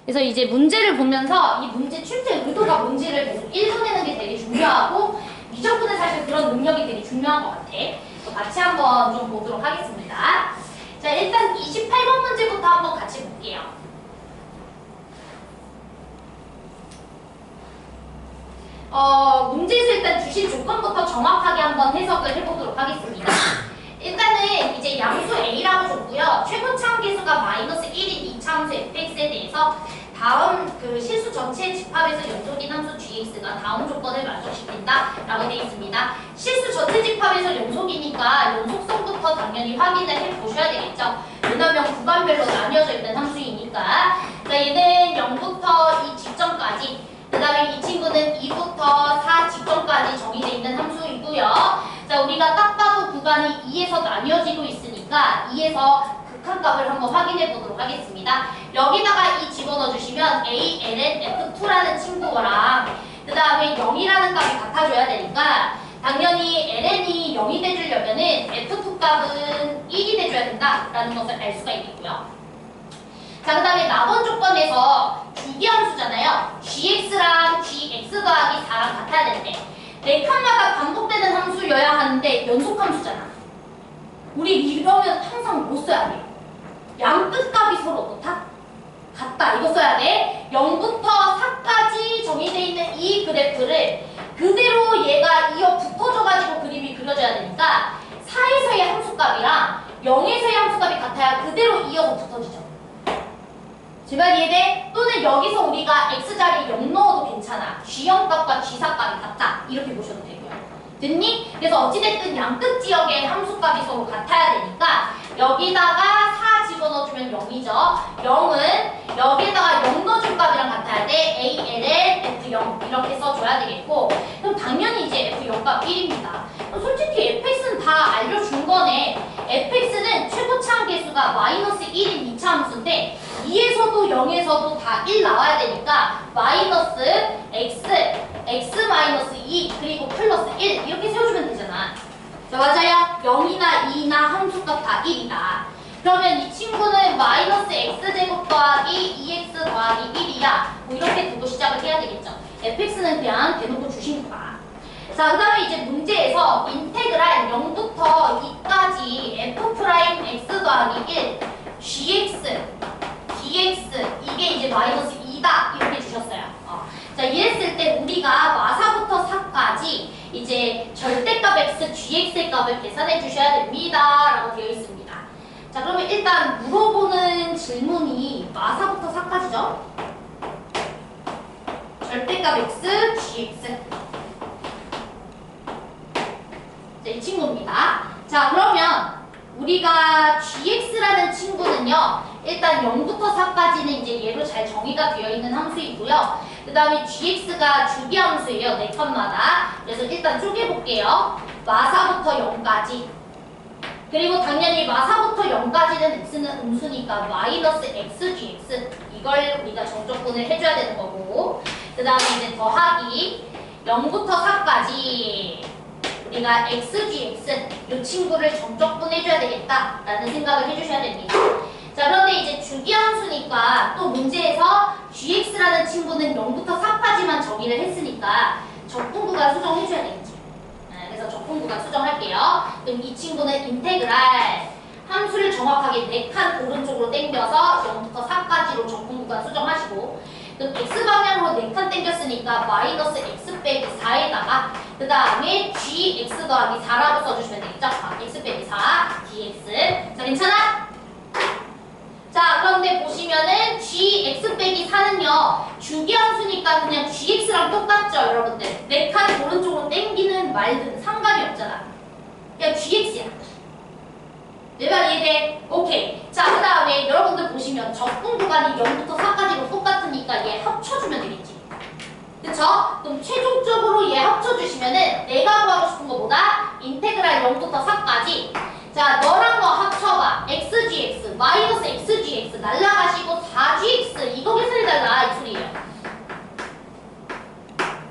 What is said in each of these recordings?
그래서 이제 문제를 보면서 이 문제 출제 의도가 뭔지를 계속 읽어내는 게 되게 중요하고 미적분은 사실 그런 능력이 되게 중요한 것 같아. 같이 한번 좀 보도록 하겠습니다. 자, 일단 28번 문제부터 한번 같이 볼게요. 문제에서 일단 주신 조건부터 정확하게 한번 해석을 해보도록 하겠습니다. 일단은 이제 양수 A라고 줬고요. 최고차함 계수가 마이너스 1인 이차함수 fx에 대해서 다음 그 실수 전체 집합에서 연속인 함수 gx가 다음 조건을 만족시킨다 라고 되어 있습니다. 실수 전체 집합에서 연속이니까 연속성부터 당연히 확인을 해보셔야 되겠죠. 왜냐면 구간별로 나뉘어져 있는 함수이니까. 자, 얘는 0부터 2 직전까지, 그 다음에 이 친구는 2부터 4 직전까지 정의되어 있는 함수이고요. 자, 우리가 딱 봐도 구간이 2에서 나뉘어지고 있으니까 2에서 극한값을 한번 확인해 보도록 하겠습니다. 여기다가 이 집어넣어 주시면 a, ln, f2라는 친구랑 그 다음에 0이라는 값이 같아줘야 되니까 당연히 ln이 0이 돼주려면은 f2 값은 1이 돼줘야 된다라는 것을 알 수가 있겠고요. 자, 그 다음에 나번 조건에서 주기함수잖아요. gx랑 gx 더하기 4랑 같아야 되는데 네 칸마다 반복되는 함수여야 하는데 연속함수잖아. 우리 이러면 항상 뭐 써야 돼? 양 끝값이 서로 어떻다? 같다. 이거 써야 돼. 0부터 4까지 정의되어 있는 이 그래프를 그대로 얘가 이어 붙어져가지고 그림이 그려져야 되니까 4에서의 함수값이랑 0에서의 함수값이 같아야 그대로 이어서 붙어지죠. 제발 이해돼? 또는 여기서 우리가 x자리에 0 넣어도 괜찮아. g0값과 g4값이 같다. 이렇게 보셔도 되고요. 됐니? 그래서 어찌됐든 양끝 지역의 함수값이 서로 같아야 되니까 여기다가 4 집어넣어주면 0이죠. 0은 여기에다가 0 넣어준 값이랑 같아야 돼. a, ln, f0 이렇게 써줘야 되겠고 그럼 당연히 이제 f0값 1입니다. 솔직히 fx는 다 알려준 거네. fx는 최고차함 계수가 마이너스 1인 2차 함수인데 2에서도 0에서도 다 1 나와야 되니까 마이너스 x 마이너스 2 그리고 플러스 1 이렇게 세워주면 되잖아. 자, 맞아요. 0이나 2나 함수값 다 1이다. 그러면 이 친구는 마이너스 x제곱 더하기 2x 더하기 1이야. 뭐 이렇게 두고 시작을 해야 되겠죠. fx는 그냥 대놓고 주신 거야. 자, 그 다음에 이제 문제에서 인테그랄 0부터 2까지 f' x 더하기 1 gx dx 이게 이제 마이너스 2다 이렇게 주셨어요. 자, 이랬을 때 우리가 마사부터 4까지 이제 절대값 x, gx의 값을 계산해 주셔야 됩니다 라고 되어 있습니다. 자, 그러면 일단 물어보는 질문이 마사부터 4까지죠? 절대값 x, gx 자, 이 친구입니다. 자, 그러면 우리가 gx라는 친구는요 일단 0부터 4까지는 이제 얘로 잘 정의가 되어 있는 함수이고요. 그 다음에 gx가 주기함수예요. 네 칸마다. 그래서 일단 쪼개볼게요. 마사부터 0까지. 그리고 당연히 마사부터 0까지는 x는 음수니까 마이너스 xgx 이걸 우리가 정적분을 해줘야 되는 거고 그 다음에 이제 더하기 0부터 4까지 우리가 xgx 이 친구를 정적분 해줘야 되겠다라는 생각을 해주셔야 됩니다. 자, 그런데 이제 주기함수니까 또 문제에서 gx라는 친구는 0부터 4까지만 정의를 했으니까 적분구간 수정해줘야 되겠지. 그래서 적분구간 수정할게요. 그럼 이 친구는 인테그랄 함수를 정확하게 4칸 오른쪽으로 당겨서 0부터 4까지로 적분구간 수정하시고 그럼 x방향으로 4칸 당겼으니까 마이너스 x 빼기 4에다가 그 다음에 gx 더하기 4라고 써주시면 되겠죠? x 빼기 4 dx. 자, 괜찮아? 자, 그런데 보시면은 gx 빼기 4는요 주기함수니까 그냥 gx랑 똑같죠 여러분들. 4칸 오른쪽으로 당기는 말든 상관이 없잖아. 그냥 gx야. 내 말 이해돼? 오케이. 자, 그 다음에 여러분들 보시면 적분 구간이 0부터 4까지로 똑같으니까 얘 합쳐주면 되겠지. 그쵸? 그럼 최종적으로 얘 합쳐주시면은 내가 구하고 싶은 거보다 인테그랄 0부터 4까지 자, 너랑 너 합쳐봐. xgx 마이너스 xgx 날라가시고 4gx 이거 계산해달라 이 소리예요.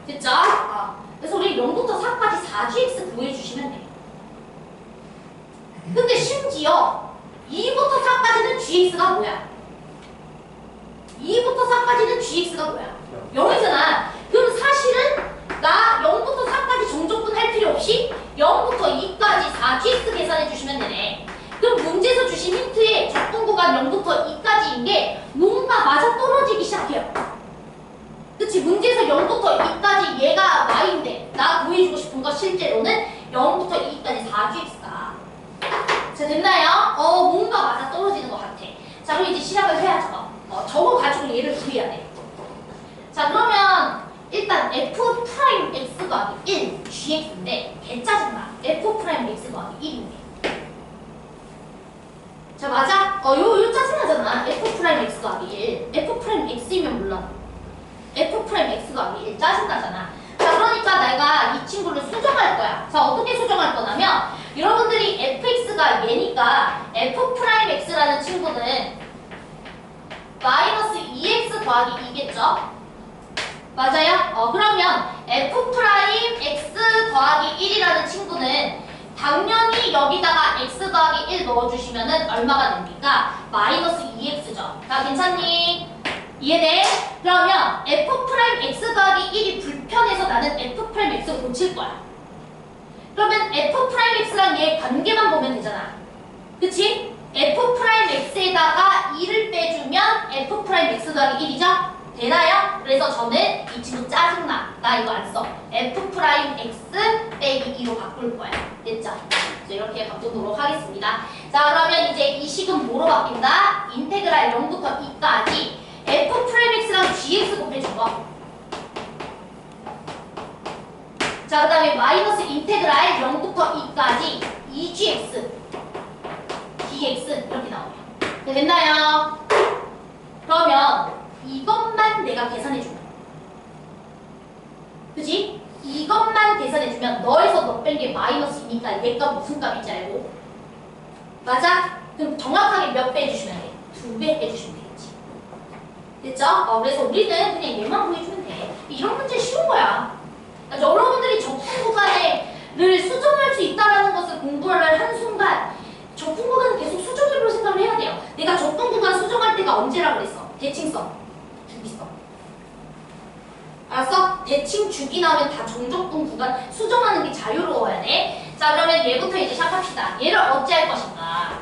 됐죠? 그래서 우리 0부터 4까지 4gx 구해주시면 돼. 근데 심지어 2부터 4까지는 gx가 뭐야? 2부터 4까지는 gx가 뭐야? 0이잖아. 그럼 사실은 나 0부터 4까지 정적분 할 필요 없이 0부터 2까지 4gx 계산해 주시면 되네. 그럼 문제에서 주신 힌트에 적분 구간 0부터 2까지인 게 뭔가 맞아떨어지기 시작해요. 그치? 문제에서 0부터 2까지 얘가 y인데 나 구해주고 싶은 거 실제로는 0부터 2까지 4gx다. 자, 됐나요? 뭔가 맞아떨어지는 것 같아. 자, 그럼 이제 시작을 해야죠. 저거 가지고 얘를 구해야 돼. 자, 그러면 일단 f 프라임 x 더하기 1 gx인데 개 짜증나. f 프라임 x 더하기 1인데. 자, 맞아? 요 짜증나잖아. f 프라임 x 더하기 1. f 프라임 x이면 몰라. f 프라임 x 더하기 1 짜증나잖아. 자, 그러니까 내가 이 친구를 수정할 거야. 자, 어떻게 수정할 거냐면 여러분들이 fx가 얘니까 f 프라임 x라는 친구는 마이너스 2x 더하기 2겠죠? 맞아요? 그러면 f 프라임 x 더하기 1이라는 친구는 당연히 여기다가 x 더하기 1 넣어주시면은 얼마가 됩니까? 마이너스 2x죠. 자, 괜찮니? 이해돼? 그러면 f 프라임 x 더하기 1이 불편해서 나는 f 프라임 x를 고칠 거야. 그러면 f 프라임 x랑 얘 관계만 보면 되잖아. 그치? f 프라임 x에다가 2를 빼주면 f 프라임 x 더하기 1이죠? 되나요? 그래서 저는 이 친구 짜증나. 나 이거 안 써. f 프라임 x 빼기 2로 바꿀 거야. 됐죠? 이렇게 바꾸도록 하겠습니다. 자, 그러면 이제 이 식은 뭐로 바뀐다? 인테그랄 0부터 2까지 f 프라임 x랑 gx 곱해준 거. 자, 그 다음에 마이너스 인테그랄 0부터 2까지 2gx dx 이렇게 나오네요. 네, 됐나요? 그러면 이것만 내가 계산해주면, 그치? 이것만 계산해주면 너에서 너 뺀 게 마이너스이니까 얘가 무슨 값인지 알고, 맞아? 그럼 정확하게 몇 배 해주시면 돼? 2배 해주시면 되겠지. 됐죠? 그래서 우리는 그냥 얘만 구해주면 돼. 이런 문제 쉬운 거야. 그러니까 여러분들이 적분 구간을 수정할 수 있다는 것을 공부를 한 순간 적분 구간은 계속 수정해볼 생각을 해야 돼요. 내가 적분 구간 수정할 때가 언제라 그랬어? 대칭성, 주기성. 알았어? 대칭, 주기 나오면 다 정적분 구간 수정하는 게 자유로워야 돼. 자, 그러면 얘부터 이제 시작합시다. 얘를 어찌할 것인가?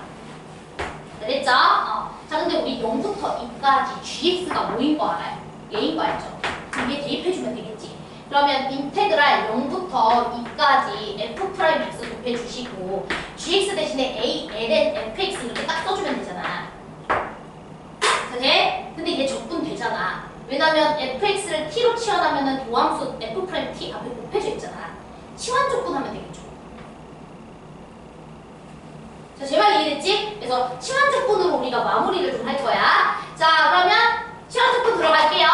됐죠? 자, 근데 우리 0부터 2까지 gx가 뭐인 거 알아요? 얘인 거 알죠? 그럼 얘 대입해주면 되겠지. 그러면 인테그랄 0부터 2까지 f 프라임 x 곱해주시고 gx 대신에 a, ln fx 이렇게 딱 써주면 되잖아. 돼? 근데 이게 적분되잖아. 왜냐면 fx를 t로 치환하면은 도함수 f 프라임 t 앞에 곱해져 있잖아. 치환 적분하면 되겠죠. 자, 제 말 이해됐지? 그래서 치환 적분으로 우리가 마무리를 좀 할 거야. 자, 그러면 치환 적분 들어갈게요.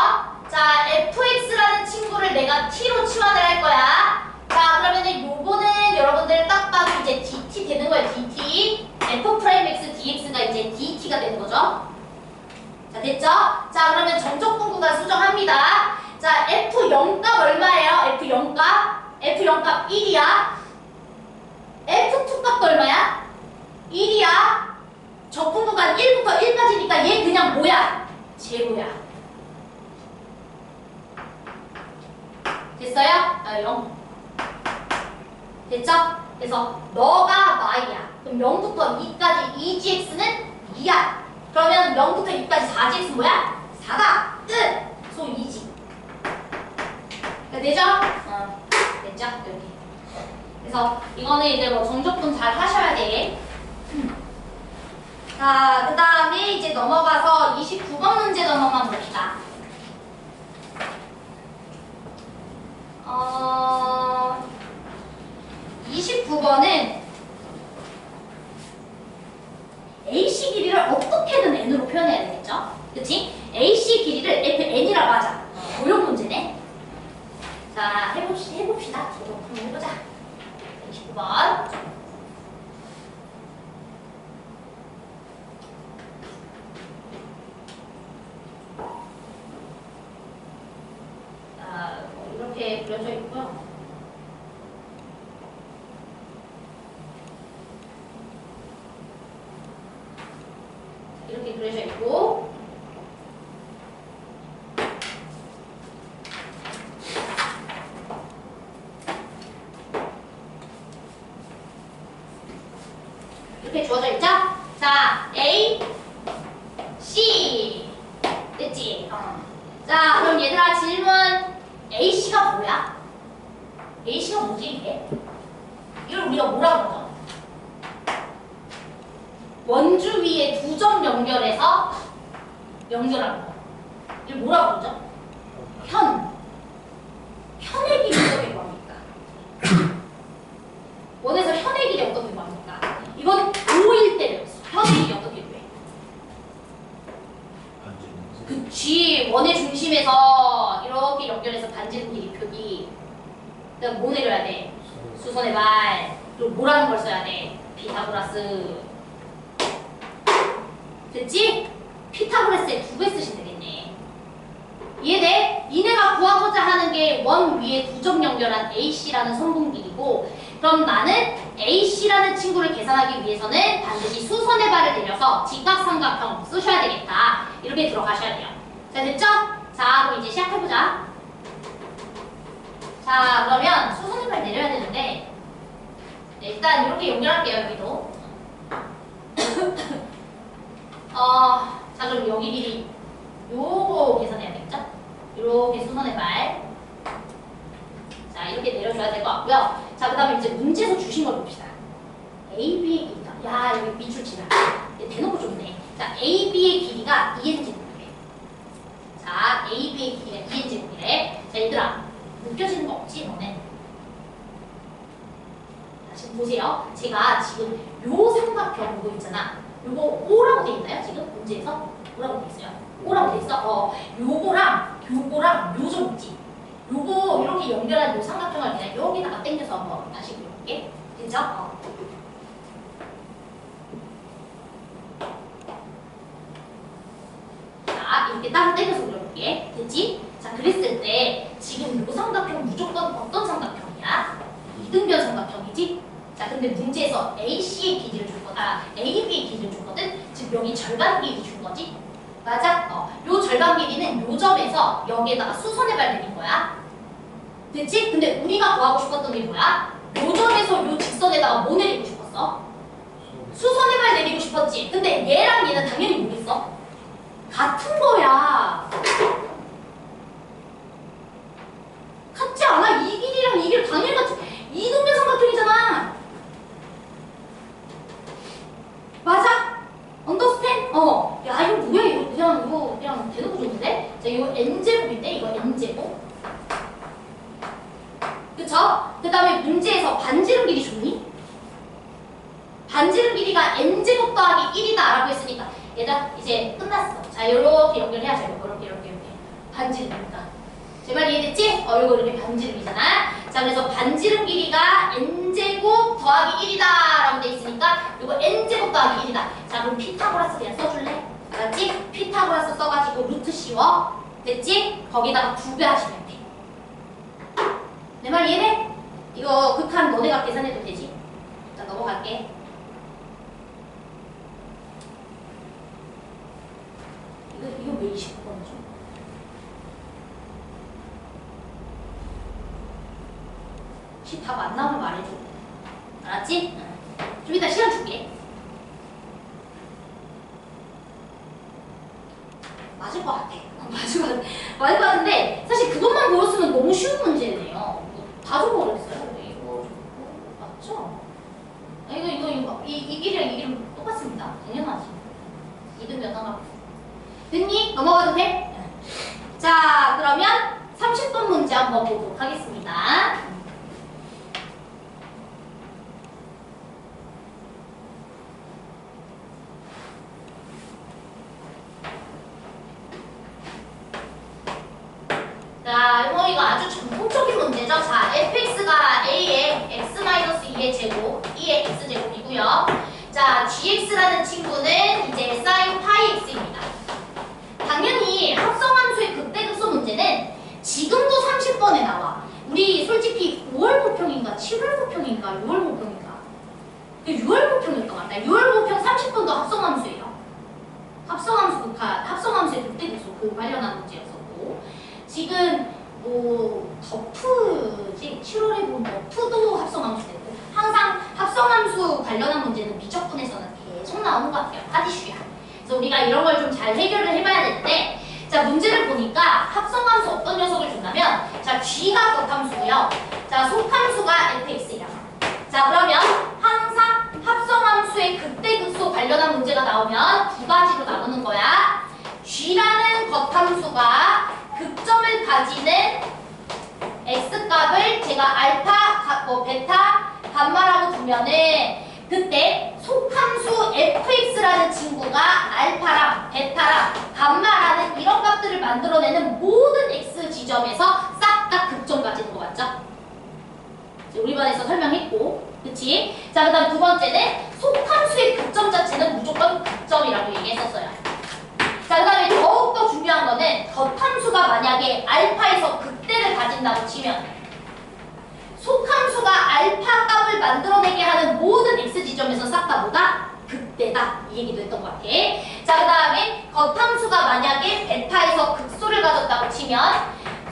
자, fx라는 친구를 내가 t로 치환을 할 거야. 자, 그러면은 요거는 여러분들 딱 봐도 이제 dt 되는 거예요. dt. f 프라임 x dx가 이제 dt가 되는 거죠. 자, 됐죠? 자, 그러면 정적분 구간 수정합니다. 자, f0값 얼마예요? f0값 1이야. f2값도 얼마야? 1이야. 적분 구간 1부터 1까지니까 얘 그냥 뭐야? 제로야. 됐어요? 0. 됐죠? 그래서 너가 y야. 그럼 0부터 2까지 2gx는 2야. 그러면 0부터 2까지 4gx 뭐야? 4가 끝! 소 2지. 되죠? 됐죠? 이렇게. 그래서 이거는 이제 뭐 정적분 잘 하셔야 돼. 자, 그 다음에 이제 넘어가서 29번 문제 넘어만 봅시다. 29번은 AC 길이를 어떻게든 n으로 표현해야 되겠죠? 그치? AC 길이를 fn이라고 하자. 고용 문제네. 자, 해봅시다. 저도 한번 해보자. 29번. 자, 이렇게 그려져 있고요. 이렇게 그려져 있고, 이렇게 주어져 있죠? 자, A, C. 됐지? 자, 그럼 얘들아 질문. AC가 뭐야? AC가 뭐지 이게? 이걸 우리가 뭐라고 그러죠? 원주 위에 두 점 연결해서 연결하는 거. 이걸 뭐라고 그러죠? 현의 길이 어떻게 구합니까? 원에서 현의 길이 어떻게 구합니까? 이건 5일 때였어. 현의 길이 어떻게 구해? 그치. 원의 중심에서 이렇게 연결해서 반지름 길이 표기. 그다음 뭐 내려야 돼? 수선의 발. 그리고 뭐라는 걸 써야 돼? 피타고라스. 됐지? 피타고라스에 2배 쓰시면 되겠네. 이해돼? 이내가 구하고자 하는 게 원 위에 두 점 연결한 AC라는 선분 길이고, 그럼 나는 AC라는 친구를 계산하기 위해서는 반드시 수선의 발을 내려서 직각삼각형 쓰셔야 되겠다. 이렇게 들어가셔야 돼요. 자, 됐죠? 자, 그럼 이제 시작해보자. 자, 그러면 수선의 발 내려야 되는데, 네, 일단 이렇게 연결할게요, 여기도. 자, 그럼 여기 길이 요거 계산해야 되겠죠? 이렇게 수선의 발. 자, 이렇게 내려줘야 될 것 같고요. 자, 그 다음에 이제 문제에서 주신 걸 봅시다. AB의 길이가, 야, 여기 밑줄 치라. 대놓고 줬네. 자, AB의 길이가 2n제곱이래. 자, AB의 길이가 2n제곱이래. 자, 얘들아, 느껴지는 거 없지, 너네? 자, 지금 보세요. 제가 지금 요 삼각형 이거 있잖아. 요거 O라고 돼 있나요? 지금 문제에서? 뭐라고 돼 있어요? O라고 돼 있어? 요거랑 요점 있지? 요거 이렇게 연결한 요 삼각형을 그냥 여기다가 당겨서 한번 다시 그려볼게. 됐죠? 자, 이렇게 딱 당겨서 그려볼게. 됐지? 자, 그랬을 때 지금 요 삼각형 무조건 어떤 삼각형이야? 이등변 삼각형이지? 자, 근데 문제에서 AC의 길이를 줬거든. AB의 길이를 줬거든. 즉 여기 절반 길이 준 거지? 맞아? 요 절반 길이는 요 점에서 여기에다가 수선의 발 내린 거야. 됐지? 근데 우리가 구하고 싶었던 게 뭐야? 요 점에서 요 직선에다가 뭐 내리고 싶었어? 수선의 발 내리고 싶었지. 근데 얘랑 얘는 당연히 뭐겠어? 같은 거야. 같지 않아? 이 길이랑 이 길 당연히 같지. 이등변 삼각형이잖아. 맞아? 언더스탠? 야, 이거 뭐야? 이거 그냥 대놓고 줬는데? 자, 이거 n제곱인데? 이거 n제곱? 그쵸? 그 다음에 문제에서 반지름 길이 줬니? 반지름 길이가 n제곱 더하기 1이다 라고 했으니까 얘들아, 이제 끝났어. 자, 요렇게 연결해야죠. 이렇게. 반지름이니까. 제 말 이해됐지? 이거 이렇게 반지름이잖아. 자, 그래서 반지름 길이가 n제곱 더하기 1이다 라고 돼 있으니까 이거 n제곱 더하기 1이다. 자, 그럼 피타고라스 그냥 써줄래? 알았지? 피타고라스 써가지고 루트 씌워. 됐지? 거기다가 2배 하시면 돼. 내 말 이해돼? 이거 극한 너네가 계산해도 되지? 자, 넘어갈게. 이거 왜 29번이죠? 답 안 나오면 말해줘. 알았지? 좀 이따 시간 줄게. 맞을 것 같아. 맞을 것 같은데 사실 그것만 보였으면 너무 쉬운 문제네요. 다 줘버렸어요. 이거 맞죠? 이 길이랑 이 길은 똑같습니다. 당연하지. 이등변 삼각형. 됐니? 넘어가도 돼? 자, 그러면 30번 문제 한번 보도록 하겠습니다. 자, 이거 아주 전통적인 문제죠. 자, fx가 a의 x-2의 제곱, 2의 x제곱이고요. 자, gx라는 친구는 이제 sin 파이 x입니다. 당연히 합성함수의 극대극소 문제는 지금도 30번에 나와. 우리 솔직히 5월 모평인가 7월 모평인가 6월 모평인가 6월 모평일 것 같다. 6월 모평 30번도 합성함수예요. 합성함수의 극대극소 그 관련한 문제였었고, 지금 뭐 더프지 7월에 본 더프도 합성함수 되고, 항상 합성 합성함수 관련한 문제는 미적분에서는 계속 나오는 것 같아요. 하디슈야. 그래서 우리가 이런 걸 좀 잘 해결을 해봐야 되는데, 자, 문제를 보니까 합성함수 어떤 녀석을 준다면, 자, G가 겉함수고요. 자, 속함수가 fx야. 자, 그러면 항상 합성함수의 극대극소 관련한 문제가 나오면 두 가지로 나누는 거야. G라는 겉함수가 극점을 가지는 x값을 제가 알파, 베타, 감마라고 두면은 그때 속함수 fx라는 친구가 알파랑 베타랑 감마라는 이런 값들을 만들어내는 모든 x 지점에서 싹 다 극점 가지는 거 맞죠? 우리 반에서 설명했고, 그치? 자, 그 다음 두 번째는 속함수의 극점 자체는 무조건 극점이라고 얘기했었어요. 자, 그 다음에 더욱더 중요한 거는 겉함수가 만약에 알파에서 극대를 가진다고 치면 속함수가 알파 값을 만들어내게 하는 모든 x 지점에서 싹 다 뭐다? 극대다. 이 얘기도 했던 것 같아. 자, 그 다음에 겉함수가 만약에 베타에서 극소를 가졌다고 치면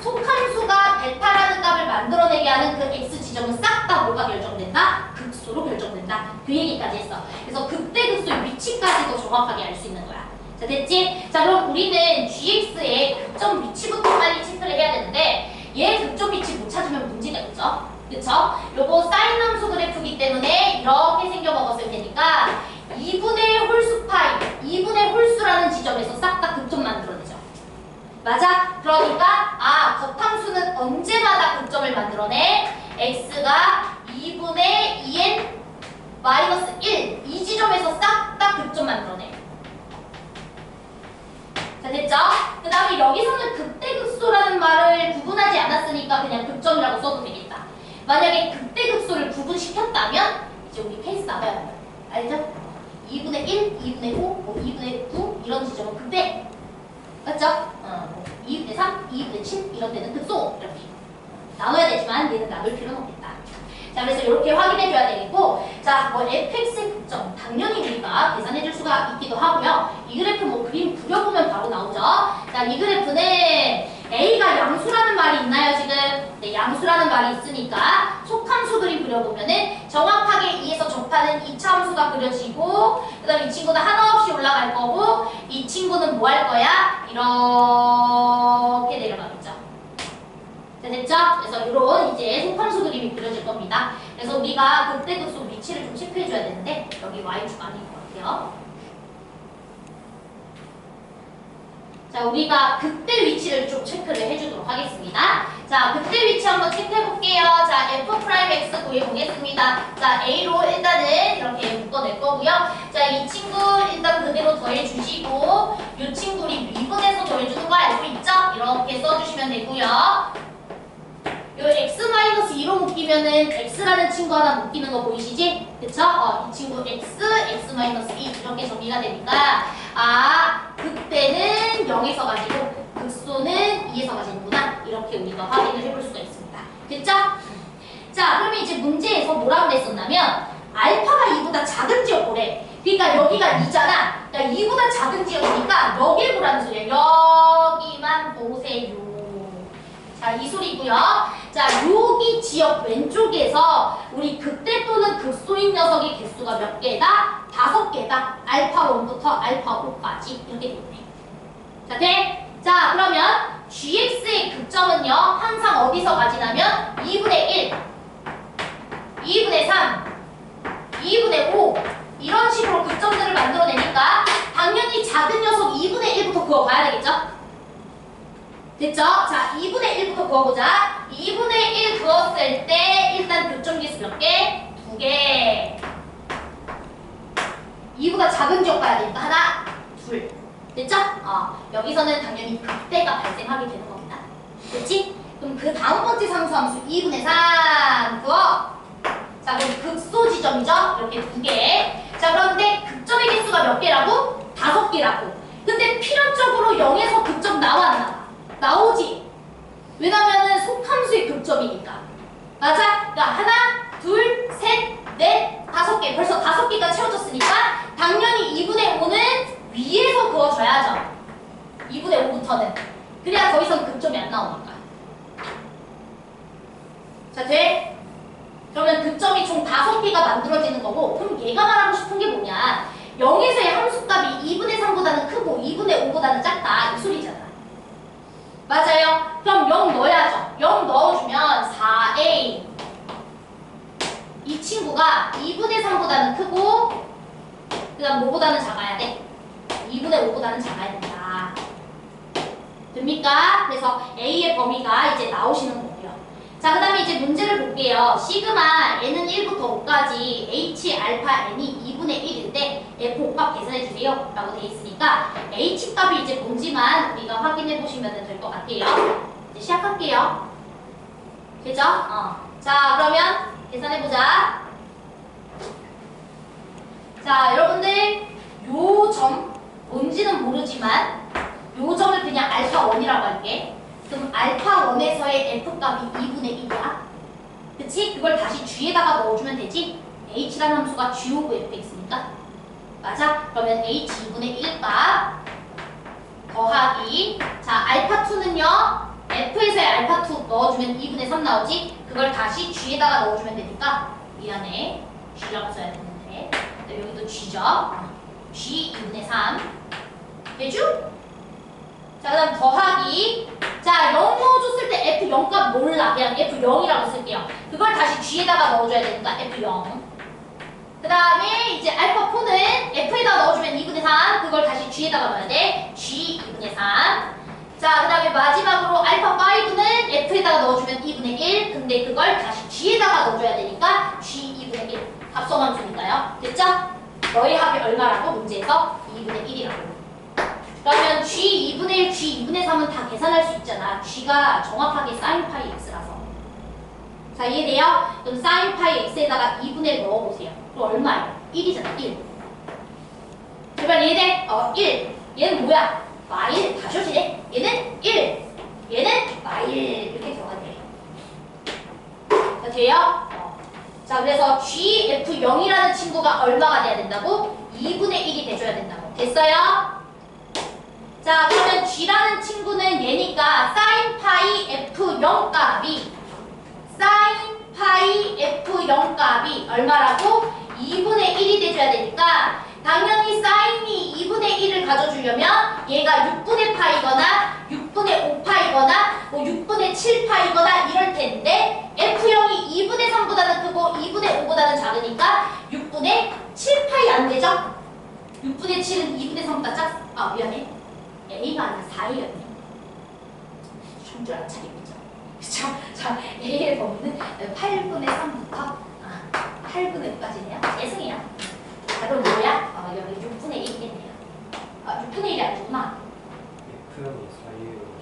속함수가 베타라는 값을 만들어내게 하는 그 x 지점은 싹 다 뭐가 결정된다? 극소로 결정된다. 그 얘기까지 했어. 그래서 극대극소의 위치까지도 정확하게 알 수 있는 거야. 자, 됐지? 자, 그럼 우리는 gx의 극점 위치부터 빨리 체크를 해야 되는데 얘 극점 위치 못 찾으면 문제가 있죠? 그쵸? 요거 사인 함수 그래프이기 때문에 이렇게 생겨 먹었을 테니까 2분의 홀수 파이, 2분의 홀수라는 지점에서 싹 다 극점 만들어내죠. 맞아? 그러니까 겉함수는 언제마다 극점을 만들어내? x가 2분의 2n 마이너스 1 이 지점에서 싹 다 극점 만들어내. 자, 됐죠? 그 다음에 여기서는 극대극소라는 말을 구분하지 않았으니까 그냥 극점이라고 써도 되겠다. 만약에 극대극소를 구분시켰다면 이제 우리 케이스 나가야 한다. 알죠? 2분의 1, 2분의 5, 2분의 9 이런 지점은 극대. 맞죠? 2분의 3, 2분의 7 이런 데는 극소. 이렇게 나눠야 되지만 얘는 나눌 필요는 없겠다. 자, 그래서 이렇게 확인해줘야 되겠고, 자, 뭐 fx의 극점 당연히 우리가 계산해줄 수가 있기도 하고요. 이 그래프 뭐 그림 그려보면 바로 나오죠. 자, 이 그래프는 a가 양수라는 말이 있나요 지금? 네, 양수라는 말이 있으니까 속함수 그림 그려보면은 정확하게 2에서 접하는 2차 함수가 그려지고, 그 다음에 이 친구는 하나 없이 올라갈 거고, 이 친구는 뭐 할 거야? 이렇게 내려가겠죠. 자, 됐죠? 그래서 이런 이제 속함수 그림이 그려질 겁니다. 그래서 우리가 극대극소 위치를 좀 체크해줘야 되는데 여기 y축 아닌 것 같아요. 자, 우리가 극대 위치를 좀 체크를 해주도록 하겠습니다. 자, 극대 위치 한번 체크해볼게요. 자, f'(x) 구해보겠습니다. 자, a로 일단은 이렇게 묶어낼 거고요. 자, 이 친구 일단 그대로 더해주시고, 이 친구 우리 미분해서 더해주는 거 알고 있죠? 이렇게 써주시면 되고요. 요 x-2로 묶이면은 x라는 친구 하나 묶이는 거 보이시지? 그쵸? 이 친구 x-2 이렇게 정리가 되니까 극대는 0에서 가지고 극소는 2에서 가지는구나. 이렇게 우리가 확인을 해볼 수가 있습니다. 됐죠? 자, 그러면 이제 문제에서 뭐라고 그랬었냐면 알파가 2보다 작은 지역 보래. 그러니까 여기가 2잖아. 그러니까 2보다 작은 지역이니까 여길 보라는 소리야. 여기만 보세요. 자, 이 소리고요. 자, 여기 지역 왼쪽에서 우리 극대 또는 극소인 녀석의 개수가 몇 개다? 5개다. 알파 1부터 알파 5까지 이렇게 되네. 자, 돼? 자, 그러면 gx의 극점은요. 항상 어디서 가지냐면 2분의 1, 2분의 3, 2분의 5 이런 식으로 극점들을 만들어내니까 당연히 작은 녀석 2분의 1부터 그어봐야 되겠죠? 됐죠? 자, 2분의 1부터 그어보자. 2분의 1 그었을 때 일단 극점 개수 몇 개? 2개. 2보다 작은 지역 봐야 되니까 하나, 둘. 됐죠? 여기서는 당연히 극대가 발생하게 되는 겁니다. 됐지? 그럼 그 다음 번째 상수함수 2분의 3 그어. 자, 그럼 극소 지점이죠? 이렇게 2개. 자, 그런데 극점의 개수가 몇 개라고? 5개라고. 근데 필연적으로 0에서 극점 나왔나? 나오지. 왜냐면은 속함수의 극점이니까. 맞아? 그러니까 하나, 둘, 셋, 넷, 5개. 벌써 5개가 채워졌으니까 당연히 2분의 5는 위에서 그어줘야죠. 2분의 5부터는. 그래야 더 이상 극점이 안 나오니까. 자, 돼? 그러면 득점이 총 5개가 만들어지는 거고, 그럼 얘가 말하고 싶은 게 뭐냐? 0에서의 함수값이 2분의 3보다는 크고 2분의 5보다는 작다 이 소리잖아. 맞아요? 그럼 0 넣어야죠. 0 넣어주면 4a 이 친구가 2분의 3보다는 크고 그 다음 뭐보다는 작아야 돼? 2분의 5보다는 작아야 된다. 됩니까? 그래서 A의 범위가 이제 나오시는 거고요. 자, 그 다음에 이제 문제를 볼게요. 시그마 n은 1부터 5까지 h 알파 n이 2분의 1인데 f 5값 계산해주세요 라고 돼 있으니까 h 값이 이제 뭔지만 우리가 확인해 보시면 될 것 같아요. 이제 시작할게요. 되죠? 자, 그러면 계산해보자. 자, 여러분들 요 점 뭔지는 모르지만 요 점을 그냥 알파1이라고 할게. 그럼 알파1에서의 f값이 2분의 1이야. 그치? 그걸 다시 g에다가 넣어주면 되지? h라는 함수가 g 오브 fx니까. 맞아? 그러면 h 2분의 1값 더하기 자, 알파2는요 f에서의 알파2 넣어주면 2분의 3 나오지? 그걸 다시 g에다가 넣어주면 되니까 미안해 g라고 써야 되는데 여기도 g죠? g 2분의 3 되죠? 자, 그 다음 더하기 자, 0 넣어줬을 때 f0값 몰라. 그냥 f0이라고 쓸게요. 그걸 다시 g에다가 넣어줘야 되니까 f0 그 다음에 이제 알파4는 f에다 넣어주면 2분의 3 그걸 다시 g에다가 넣어야 돼. g 2분의 3 자, 그 다음에 마지막으로 알파5는 f에다가 넣어주면 2분의 1 근데 그걸 다시 g에다가 넣어줘야 되니까 g 2분의 1 합성함수니까요. 됐죠? 너희 합이 얼마라고? 문제에서 2분의 1이라고. 그러면 g 2분의 1, g 2분의 3은 다 계산할 수 있잖아. g가 정확하게 sin 파이 x라서. 자, 이해돼요? 그럼 sin 파이 x에다가 2분의 1 넣어보세요. 그럼 얼마예요? 1이잖아, 1. 제발 이해돼? 1. 얘는 뭐야? 마일. 다시 오시네. 얘는 1. 얘는 마일. 이렇게 들어가야 돼. 자, 돼요? 자, 그래서 gf0이라는 친구가 얼마가 돼야 된다고? 2분의 1이 돼줘야 된다고. 됐어요? 자, 그러면 g라는 친구는 얘니까 sin 파이 f0 값이 sin 파이 f0 값이 얼마라고? 2분의 1이 돼줘야 되니까 당연히 sin이 2분의 1을 가져주려면 얘가 6분의 파이거나 6분의 5파이거나 뭐 6분의 7파이거나 이럴 텐데 f0이 2분의 3보다는 크고 2분의 5보다는 작으니까 6분의 7파이 안 되죠? 6분의 7은 2분의 3보다 작... 아, 미안해. A가 아니라 4A였네. 정줄 안 차리고 있죠. 그쵸? 자, A의 범위는 8분의 3부터 8분의 5까지네요. 죄송해요. 자, 그럼 뭐야? 여기 6분의 1이겠네요. 6분의 1이 아니구나. F형이 4A여가지고.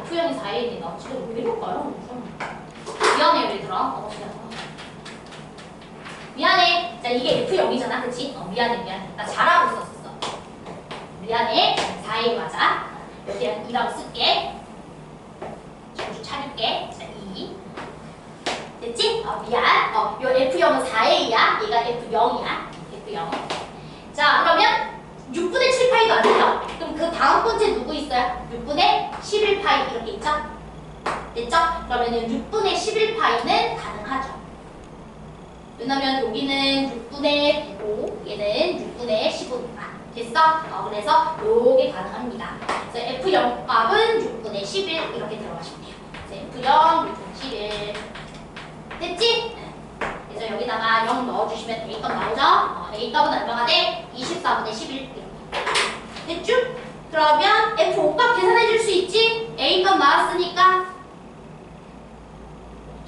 F형이 4A니까. 지금 왜 이럴까요? 미안해요, 얘들아. 미안해. 자, 이게 F0이잖아, 그치? 미안해. 나 잘하고 있었어. 미안해. 4A 맞아. 여기랑 2라고 쓸게. 정신 차릴게. 자, 2. 됐지? 미안. 요 F0은 4A야. 얘가 F0이야. F0. 자, 그러면 6분의 7파이도 안 돼요. 그럼 그 다음 번째 누구 있어요? 6분의 11파이 이렇게 있죠? 됐죠? 그러면은 6분의 11파이는 가능하죠. 왜냐면 여기는 6분의 5, 얘는 6분의 15니까. 됐어? 그래서 요게 가능합니다. 그래서 F0 값은 6분의 11 이렇게 들어가시면 돼요. 그래서 F0, 6분의 11. 됐지? 그래서 여기다가 0 넣어주시면 A 값 나오죠? A 값은 얼마가 돼? 24분의 11. 됐죠? 그러면 F5 값 계산해 줄 수 있지? A 값 나왔으니까.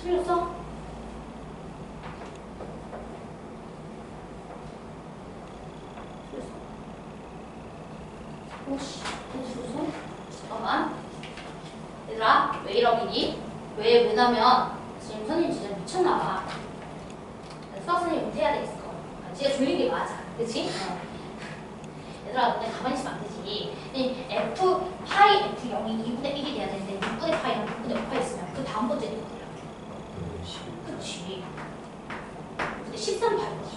틀렸어? 오씨, 무슨? 잠깐만. 얘들아, 왜 이러니? 왜냐면 지금 선생님 진짜 미쳤나봐. 수학 선생님 못해야 되겠어. 진짜 조용히 게 맞아. 그치? 얘들아, 너네 가만히 있으면 안 되지. F 파이 F0이 2분의 1이 돼야 되는데 6분의 파이랑 6분의 5파 있으면 그 다음 번째는 어디야? 그치. 근데 13파이거든.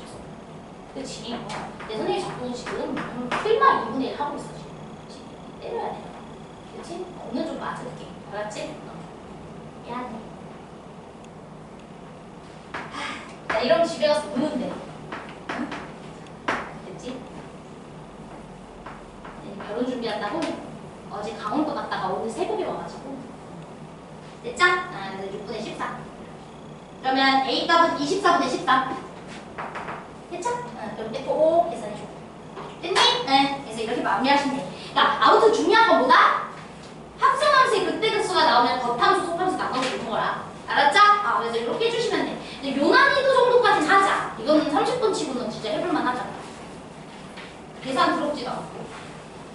그치? 내 선생님 자꾸 지금 풀만 2분의 1 하고 있어. 때려야 돼. 그치? 오늘 좀 맞을게. 알았지? 미안해. 나 이러면 집에 가서 우는데. 응? 됐지? 네, 결혼 준비한다고? 어제 강원도 갔다가 오늘 새벽에 와가지고. 됐죠? 아, 6분의 14. 그러면 A 값은 24분의 14. 됐죠? 이렇게 꼭 계산해줘. 됐니? 네. 그래서 이렇게 마무리하시면 돼. 그러니까 아무튼 중요한 건 뭐다? 합성함수의 극대극소가 나오면 겉함수, 속함수 나눠서 보는 거라. 알았죠? 그래서 이렇게 해주시면 돼. 근데 요난이도 정도까지는 하자. 이거는 30분 치고는 진짜 해볼만 하잖아. 계산 부럽지도 않고.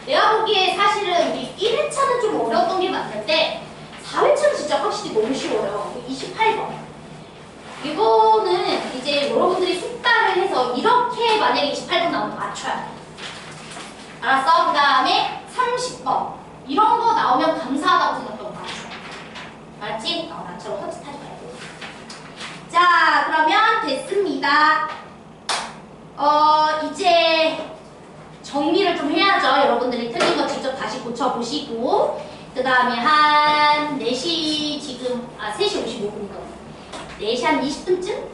내가 보기에 사실은 우리 1회차는 좀 어려웠던 게 맞는데 4회차는 진짜 확실히 너무 쉬워요. 28번. 이거는 이제 여러분들이 숙달을 해서 이렇게 만약에 28번 나오면 맞춰야 돼. 알았어? 그 다음에 30번. 이런 거 나오면 감사하다고 생각하고 맞춰. 알았지? 나처럼 헛짓하지 말고. 자, 그러면 됐습니다. 이제 정리를 좀 해야죠. 여러분들이 틀린 거 직접 다시 고쳐보시고. 그 다음에 한 4시 지금, 3시 55분이거든요. 4시 한 20분쯤?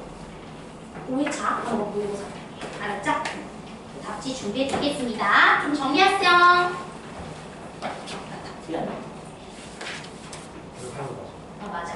5회차 한번 모의고사 할게요. 알았죠? 답지 준비해 드리겠습니다. 좀 정리하세요. 다 틀렸네. 맞아.